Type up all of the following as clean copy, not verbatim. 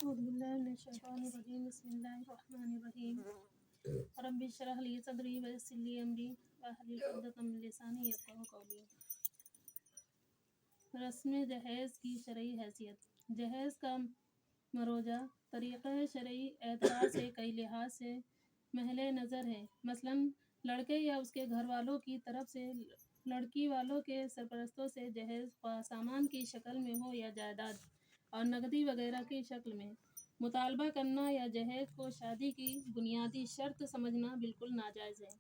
أعوذ بالله من الشيطان الرجيم بسم الله الرحمن الرحيم رب اشرح لي صدري ويسر لي أمري واحلل عقدة من لساني يفقهوا قولي۔ رسم جہیز کی شرعی حیثیت۔ جہیز کا مروجہ طریقہ شرعی اعتبار سے کئی لحاظ سے محل نظر ہے۔ مثلاً لڑکے یا اس کے گھر والوں کی طرف سے لڑکی والوں کے سرپرستوں سے جہیز خواہ سامان کی شکل میں ہو یا جائیداد اور نقدی وغیرہ کی شکل میں مطالبہ کرنا یا جہیز کو شادی کی بنیادی شرط سمجھنا بالکل ناجائز ہے،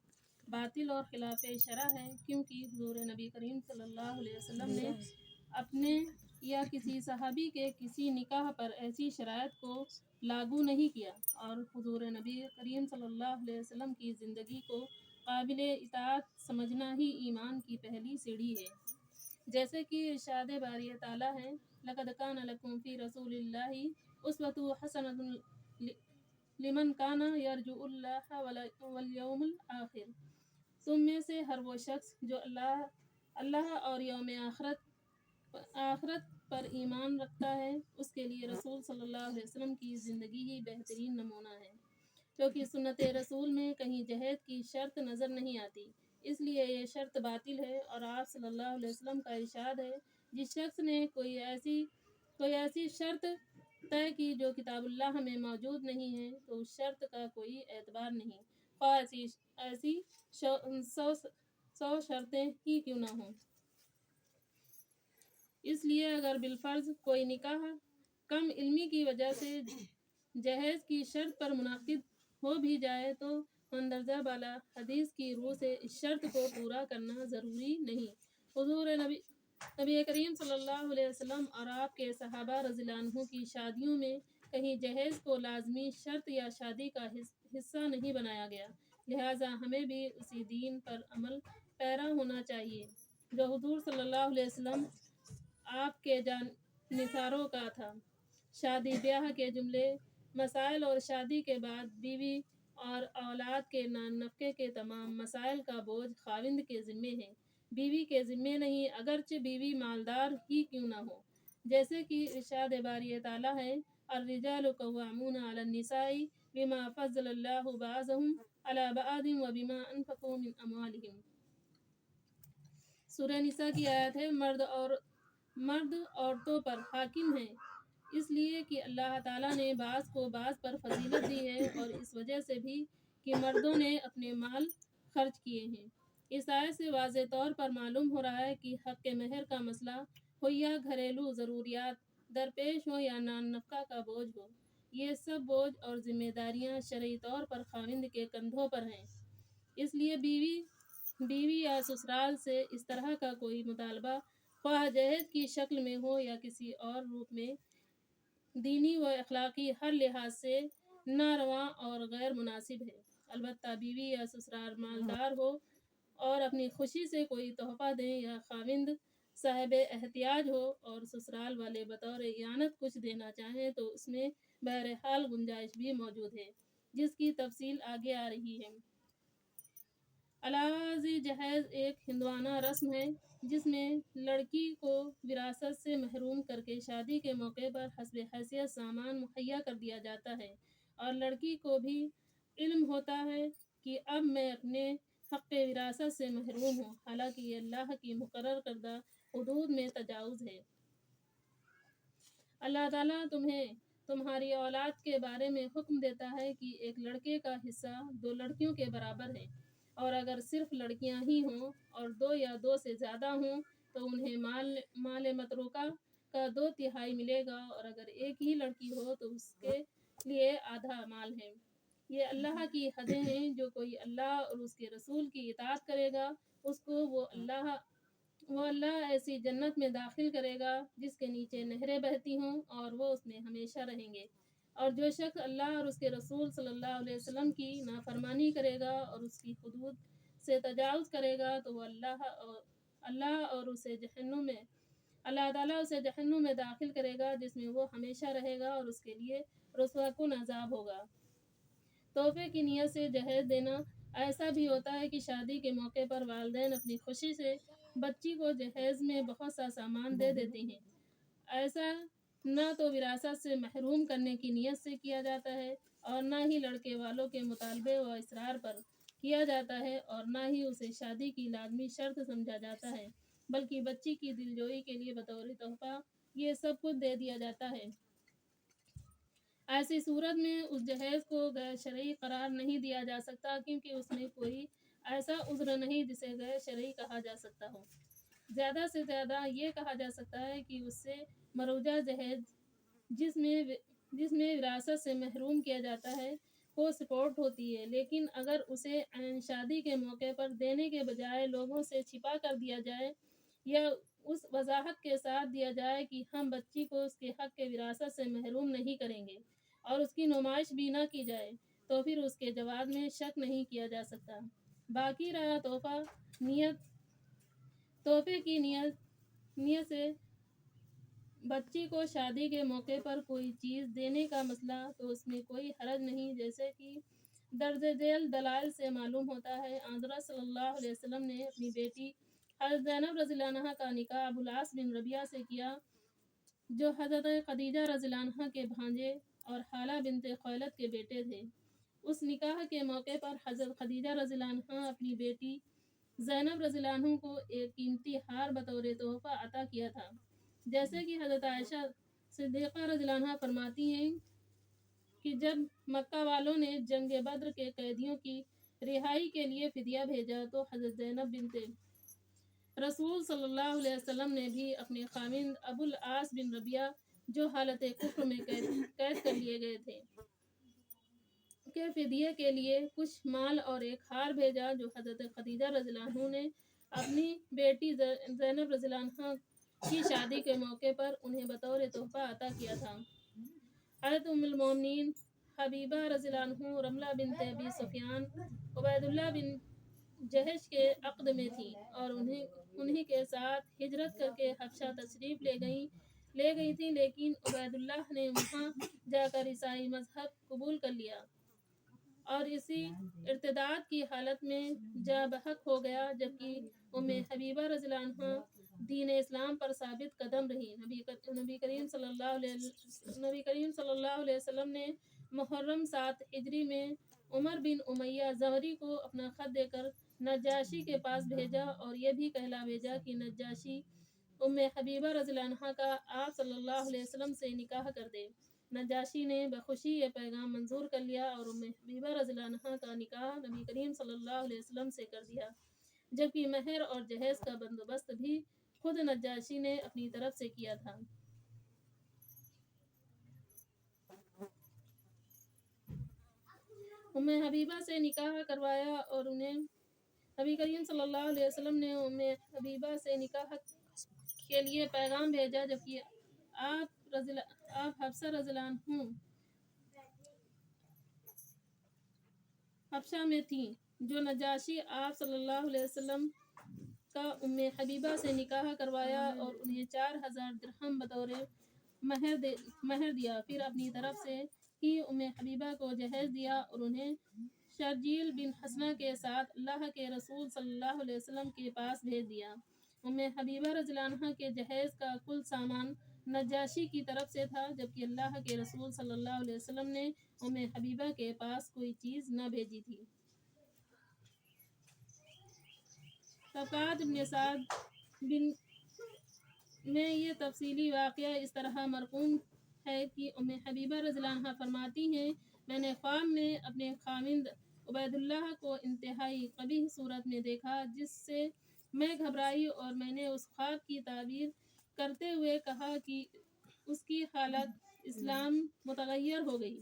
باطل اور خلاف شرع ہے، کیونکہ حضور نبی کریم صلی اللہ علیہ وسلم نے اپنے یا کسی صحابی کے کسی نکاح پر ایسی شرائط کو لاگو نہیں کیا، اور حضور نبی کریم صلی اللہ علیہ وسلم کی زندگی کو قابل اطاعت سمجھنا ہی ایمان کی پہلی سیڑھی ہے۔ جیسے کہ ارشاد باری تعالیٰ ہے، لَقَدْ كَانَ لَكُمْ فِي رَسُولِ اللَّهِ أُسْوَةٌ حَسَنَةٌ لِمَنْ كَانَ يَرْجُو اللَّهَ وَالْيَوْمَ الْآخِرَ۔ تم میں سے ہر وہ شخص جو اللہ اور یوم آخرت پر ایمان رکھتا ہے، اس کے لیے رسول صلی اللہ علیہ وسلم کی زندگی ہی بہترین نمونہ ہے، کیونکہ سنت رسول میں کہیں جہیز کی شرط نظر نہیں آتی، اس لیے یہ شرط باطل ہے۔ اور آپ صلی اللہ علیہ وسلم کا ارشاد ہے، جس شخص نے کوئی ایسی شرط طے کی جو کتاب اللہ میں موجود نہیں ہے تو اس شرط کا کوئی اعتبار نہیں، خواہ ایسی 100 شرطیں ہی کیوں نہ ہوں۔ اس لیے اگر بالفرض کوئی نکاح کم علمی کی وجہ سے جہیز کی شرط پر منعقد ہو بھی جائے تو مندرجہ بالا حدیث کی روح سے اس شرط کو پورا کرنا ضروری نہیں۔ حضور نبی کریم صلی اللہ علیہ وسلم اور آپ کے صحابہ رضی اللہ عنہ کی شادیوں میں کہیں جہیز کو لازمی شرط یا شادی کا حصہ نہیں بنایا گیا، لہٰذا ہمیں بھی اسی دین پر عمل پیرا ہونا چاہیے جو حضور صلی اللہ علیہ وسلم آپ کے جانثاروں کا تھا۔ شادی بیاہ کے جملے مسائل اور شادی کے بعد بیوی اور اولاد کے نفقے کے تمام مسائل کا بوجھ خاوند کے ذمے ہے، بیوی کے ذمے نہیں، اگرچہ بیوی مالدار ہی کیوں نہ ہو۔ جیسے کہ ارشاد باری تعالیٰ ہے، الرجال قوامون علی النساء بما فضل اللہ بعضهم علی بعض وبما انفقوا من اموالهم۔ سورہ نساء کی آیت ہے، مرد عورتوں پر حاکم ہیں اس لیے کہ اللہ تعالیٰ نے بعض کو بعض پر فضیلت دی ہے، اور اس وجہ سے بھی کہ مردوں نے اپنے مال خرچ کیے ہیں۔ اس آیت سے واضح طور پر معلوم ہو رہا ہے کہ حق مہر کا مسئلہ ہو یا گھریلو ضروریات درپیش ہو یا نان نفقہ کا بوجھ ہو، یہ سب بوجھ اور ذمہ داریاں شرعی طور پر خاوند کے کندھوں پر ہیں۔ اس لیے بیوی یا سسرال سے اس طرح کا کوئی مطالبہ خواہ جہیز کی شکل میں ہو یا کسی اور روپ میں، دینی و اخلاقی ہر لحاظ سے ناروا اور غیر مناسب ہے۔ البتہ بیوی یا سسرال مالدار ہو اور اپنی خوشی سے کوئی تحفہ دیں، یا خاوند صاحب احتیاج ہو اور سسرال والے بطور اعانت کچھ دینا چاہیں تو اس میں بہرحال گنجائش بھی موجود ہے، جس کی تفصیل آگے آ رہی ہے۔ علاوہ ازیں جہیز ایک ہندوانہ رسم ہے جس میں لڑکی کو وراثت سے محروم کر کے شادی کے موقع پر حسب حیثیت سامان مہیا کر دیا جاتا ہے، اور لڑکی کو بھی علم ہوتا ہے کہ اب میں اپنے حق وراثت سے محروم ہوں، حالانکہ یہ اللہ کی مقرر کردہ حدود میں تجاوز ہے۔ اللہ تعالیٰ تمہیں تمہاری اولاد کے بارے میں حکم دیتا ہے کہ ایک لڑکے کا حصہ 2 لڑکیوں کے برابر ہے، اور اگر صرف لڑکیاں ہی ہوں اور 2 یا 2 سے زیادہ ہوں تو انہیں مال متروکہ کا 2/3 ملے گا، اور اگر ایک ہی لڑکی ہو تو اس کے لیے آدھا مال ہے۔ یہ اللہ کی حدیں ہیں، جو کوئی اللہ اور اس کے رسول کی اطاعت کرے گا اس کو وہ اللہ ایسی جنت میں داخل کرے گا جس کے نیچے نہریں بہتی ہوں، اور وہ اس میں ہمیشہ رہیں گے۔ اور جو شخص اللہ اور اس کے رسول صلی اللہ علیہ وسلم کی نافرمانی کرے گا اور اس کی حدود سے تجاوز کرے گا تو وہ اللہ تعالیٰ اسے جہنم میں داخل کرے گا، جس میں وہ ہمیشہ رہے گا، اور اس کے لیے رسوا کن عذاب ہوگا۔ تحفے کی نیت سے جہیز دینا۔ ایسا بھی ہوتا ہے کہ شادی کے موقع پر والدین اپنی خوشی سے بچی کو جہیز میں بہت سا سامان دے دیتے ہیں۔ ایسا نہ تو وراثت سے محروم کرنے کی نیت سے کیا جاتا ہے اور نہ ہی لڑکے والوں کے مطالبے و اصرار پر کیا جاتا ہے اور نہ ہی اسے شادی کی لازمی شرط سمجھا جاتا ہے، بلکہ بچی کی دلجوئی کے لیے بطور تحفہ یہ سب کچھ دے دیا جاتا ہے۔ ایسی صورت میں اس جہیز کو غیر شرعی قرار نہیں دیا جا سکتا کیونکہ اس میں کوئی ایسا عذر نہیں جسے غیر شرعی کہا جا سکتا ہو۔ زیادہ سے زیادہ یہ کہا جا سکتا ہے کہ اس سے مروجہ جہیز جس میں وراثت سے محروم کیا جاتا ہے کو سپورٹ ہوتی ہے، لیکن اگر اسے عین شادی کے موقع پر دینے کے بجائے لوگوں سے چھپا کر دیا جائے یا اس وضاحت کے ساتھ دیا جائے کہ ہم بچی کو اس کے حق کے وراثت سے محروم نہیں کریں گے اور اس کی نمائش بھی نہ کی جائے تو پھر اس کے جواز میں شک نہیں کیا جا سکتا۔ باقی رہا تحفے کی نیت سے بچی کو شادی کے موقع پر کوئی چیز دینے کا مسئلہ تو اس میں کوئی حرج نہیں، جیسے کہ درج ذیل دلائل سے معلوم ہوتا ہے۔ حضرت صلی اللہ علیہ وسلم نے اپنی بیٹی حضرت زینب رضی اللہ عنہا کا نکاح ابو العاص بن ربیعہ سے کیا جو حضرت خدیجہ رضی اللہ عنہا کے بھانجے اور حالہ بنت خویلد کے بیٹے تھے۔ اس نکاح کے موقع پر حضرت خدیجہ رضی اللہ عنہا اپنی بیٹی زینب رضی اللہ عنہ کو ایک قیمتی ہار بطور تحفہ عطا کیا تھا، جیسے کہ حضرت عائشہ صدیقہ رضی اللہ عنہا فرماتی ہیں کہ جب مکہ والوں نے جنگ بدر کے قیدیوں کی رہائی کے لیے فدیہ بھیجا تو حضرت زینب بنت رسول صلی اللہ علیہ وسلم نے بھی اپنے خاوند ابو العاص بن ربیعہ جو حالت کفر میں قید کر لیے گئے تھے کے فدیے کے لیے کچھ مال اور ایک ہار بھیجا جو حضرت خدیجہ رضی اللہ عنہ نے اپنی بیٹی زینب رضی اللہ عنہا کی شادی کے موقع پر انہیں بطور تحفہ عطا کیا تھا۔ حضرت ام المومنین حبیبہ رضی اللہ عنہ رملہ بنت ابی سفیان عبید اللہ بن جہش کے عقد میں تھی اور انہی کے ساتھ ہجرت کر کے حبشہ تشریف لے گئی تھی، لیکن عبید اللہ نے وہاں جا کر عیسائی مذہب قبول کر لیا اور اسی ارتداد کی حالت میں جاں بحق ہو گیا، جبکہ ام حبیبہ رضی اللہ عنہا دین اسلام پر ثابت قدم رہی۔ نبی کریم صلی اللہ علیہ وسلم نے محرم 7 ہجری میں عمر بن امیہ زہری کو اپنا خط دے کر نجاشی کے پاس بھیجا اور یہ بھی کہلا بھیجا کہ نجاشی ام حبیبہ رضی اللہ عنہا کا آپ صلی اللہ علیہ وسلم سے نکاح کر دے۔ نجاشی نے بخوشی یہ پیغام منظور کر لیا اور ام حبیبہ رضی اللہ عنہا کا نکاح نبی کریم صلی اللہ علیہ وسلم سے کر دیا، جبکہ مہر اور جہیز کا بندوبست بھی خود نجاشی نے اپنی طرف سے کیا تھا۔ ام حبیبہ سے نکاح کروایا اور انہیں نبی کریم صلی اللہ علیہ وسلم نے ام حبیبہ سے نکاح کے لیے پیغام بھیجا، جبکہ آپ حفصہ رضی اللہ عنہ حبشہ میں تھیں، جو نجاشی آپ صلی اللہ علیہ وسلم کا ام حبیبہ سے نکاح کروایا اور انہیں 4000 درہم بطور مہر دیا، پھر اپنی طرف سے ہی ام حبیبہ کو جہیز دیا اور انہیں شرجیل بن حسنہ کے ساتھ اللہ کے رسول صلی اللہ علیہ وسلم کے پاس بھیج دیا۔ ام حبیبہ رضی اللہ عنہا کے جہیز کا کل سامان نجاشی کی طرف سے تھا، جبکہ اللہ کے رسول صلی اللہ علیہ وسلم نے ام حبیبہ کے پاس کوئی چیز نہ بھیجی تھی۔ طبقات ابن سعد میں یہ تفصیلی واقعہ اس طرح مرقوم ہے کہ ام حبیبہ رضی اللہ عنہا فرماتی ہیں میں نے خواب میں اپنے خاوند عبید اللہ کو انتہائی قبیح صورت میں دیکھا، جس سے میں گھبرائی اور میں نے اس خواب کی تعبیر کرتے ہوئے کہا کہ اس کی حالت اسلام متغیر ہو گئی۔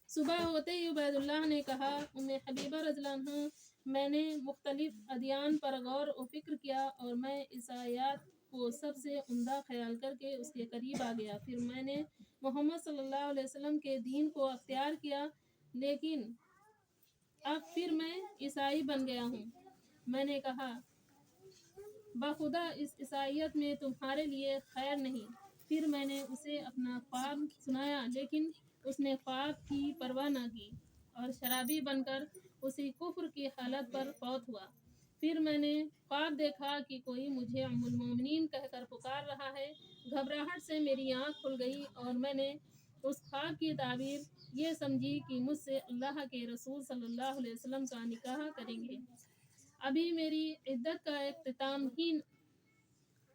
صبح ہوتے ہی عبید اللہ نے کہا ام حبیبہ رضی اللہ عنہا میں نے مختلف ادیان پر غور و فکر کیا اور میں عیسائیت کو سب سے عمدہ خیال کر کے اس کے قریب آ گیا، پھر میں نے محمد صلی اللہ علیہ وسلم کے دین کو اختیار کیا، لیکن اب پھر میں عیسائی بن گیا ہوں۔ میں نے کہا بخدا اس عیسائیت میں تمہارے لیے خیر نہیں۔ پھر میں نے اسے اپنا خواب سنایا، لیکن اس نے خواب کی پرواہ نہ کی اور شرابی بن کر اسی کفر کی حالت پر فوت ہوا۔ پھر میں نے خواب دیکھا کہ کوئی مجھے ام المومنین کہہ کر پکار رہا ہے۔ گھبراہٹ سے میری آنکھ کھل گئی اور میں نے اس خواب کی تعبیر یہ سمجھی کہ مجھ سے اللہ کے رسول صلی اللہ علیہ وسلم کا نکاح کریں گے۔ ابھی میری عدت کا اختتام ہی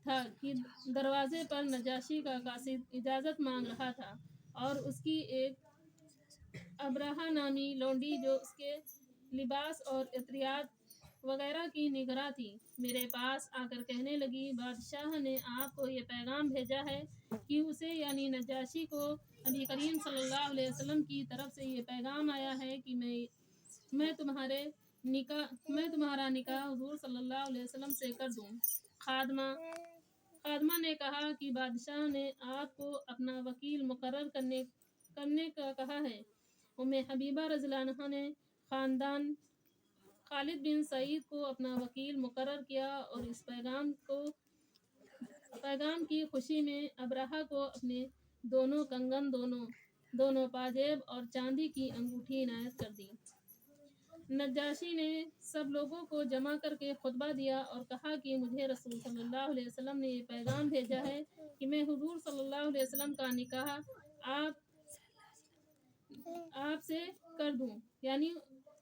تھا کہ دروازے پر نجاشی کا قاصد اجازت مانگ رہا تھا اور اس کی ایک ابرہہ نامی لونڈی جو اس کے لباس اور عطریات وغیرہ کی نگراں تھی میرے پاس آ کر کہنے لگی، بادشاہ نے آپ کو یہ پیغام بھیجا ہے کہ اسے یعنی نجاشی کو نبی کریم صلی اللہ علیہ وسلم کی طرف سے یہ پیغام آیا ہے کہ میں تمہارا نکاح حضور صلی اللہ علیہ وسلم سے کر دوں۔ خادمہ نے کہا کہ بادشاہ نے آپ کو اپنا وکیل مقرر کرنے کا کہا ہے۔ ام حبیبہ رضی اللہ عنہا نے خاندان خالد بن سعید کو اپنا وکیل مقرر کیا اور اس پیغام کی خوشی میں ابرہہ کو اپنے دونوں کنگن، دونوں پاجیب اور چاندی کی انگوٹھی عنایت کر دی۔ نجاشی نے سب لوگوں کو جمع کر کے خطبہ دیا اور کہا کہ مجھے رسول صلی اللہ علیہ وسلم نے یہ پیغام بھیجا ہے کہ میں حضور صلی اللہ علیہ وسلم کا نکاح آپ سے کر دوں، یعنی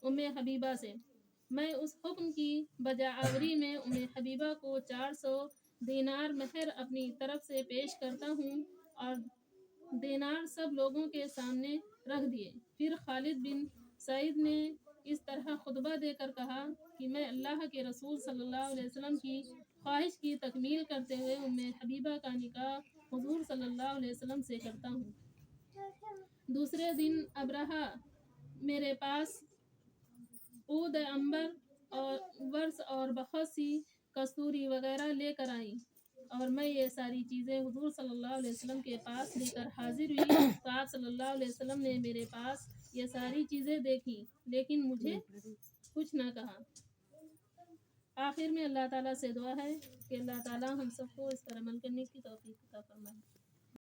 ام حبیبہ سے۔ میں اس حکم کی بجاوری میں ام حبیبہ کو 400 دینار مہر اپنی طرف سے پیش کرتا ہوں، اور دینار سب لوگوں کے سامنے رکھ دیے۔ پھر خالد بن سعید نے اس طرح خطبہ دے کر کہا کہ میں اللہ کے رسول صلی اللہ علیہ وسلم کی خواہش کی تکمیل کرتے ہوئے ام حبیبہ کا نکاح حضور صلی اللہ علیہ وسلم سے کرتا ہوں۔ دوسرے دن ابرہہ میرے پاس عود عنبر اور ورس اور بہت سی کستوری وغیرہ لے کر آئی، اور میں یہ ساری چیزیں حضور صلی اللہ علیہ وسلم کے پاس لے کر حاضر ہوئی تو آپ صلی اللہ علیہ وسلم نے میرے پاس یہ ساری چیزیں دیکھی لیکن مجھے کچھ نہ کہا۔ آخر میں اللہ تعالیٰ سے دعا ہے کہ اللہ تعالیٰ ہم سب کو اس پر عمل کرنے کی توفیق عطا فرمائے۔